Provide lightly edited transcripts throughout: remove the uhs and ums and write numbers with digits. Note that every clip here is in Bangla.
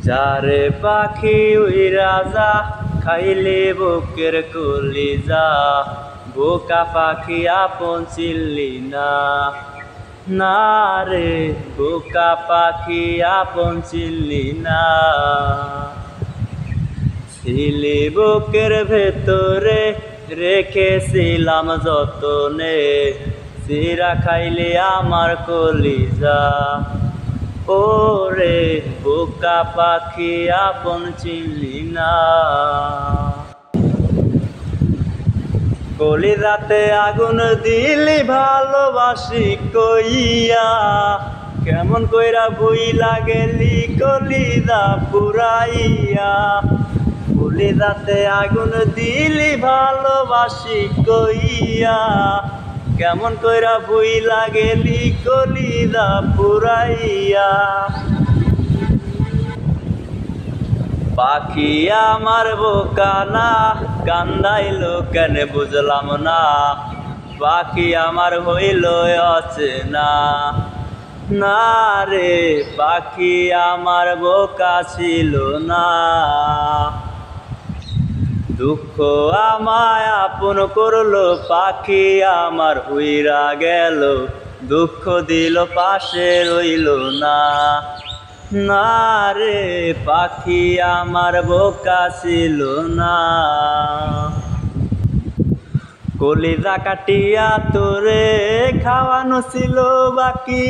যারে পাখি ওই রাজা খাইলে বুকের কলিজা, বোকা পাখি আপন চিনলি না, না রে বোকা পাখি আপন চিনলি না। ছিলি বুকের ভেতরে রেখেছিলাম যতনে, চিরা খাইলে আমার কলিজা, ওরে বোকা পাখি আপন চিনলি না। কলিজাতে আগুন দিলি ভালোবাসি কইয়া, কেমন কইরা ভুইলা গেলি কলিজা পুরাইয়া। কলিজাতে আগুন দিলি ভালোবাসি কইয়া, কেমন কইরা ভুইলা গেলি কলিজা পুরাইয়া। পাখি আমার বোকা না, কান্দাইলো কেন বুঝলাম না, পাখি আমার হইল অচেনা, না রে পাখি আমার বোকা ছিল না। দুঃখ আমায় আপন করলো, পাখি আমার উইরা গেল, দুঃখ দিল পাশে রইল না, না রে পাখি আমার বোকা ছিল না। কলিজা কাটিয়া তোরে খাওয়ানো ছিল বাকি,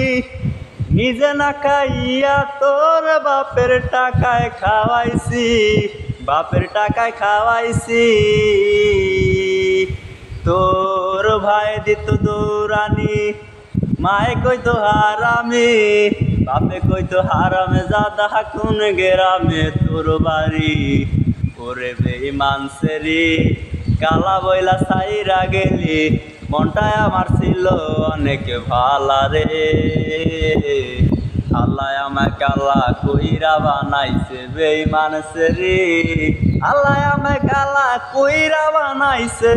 নিজে না খাইয়া তোর বাপের টাকায় খাওয়াইছি, বাপের টাকায় খাওয়াইছি। তোর ভাই দিত দৌড়ানি, মায়ে কইতো হারামি, বাপে কইতো হারামে জাদা কোন গেরামে তোর বাড়ি। ওরে বেঈমান সেরি কালা বইলা সাইরা গেলি, মনটায় আমার ছিল অনেক ভালা রে, আল্লাহ আমায় কালা কইরা বানাইছে বেঈমান সেরি, আল্লাহ আমায় কালা কইরা বানাইছে।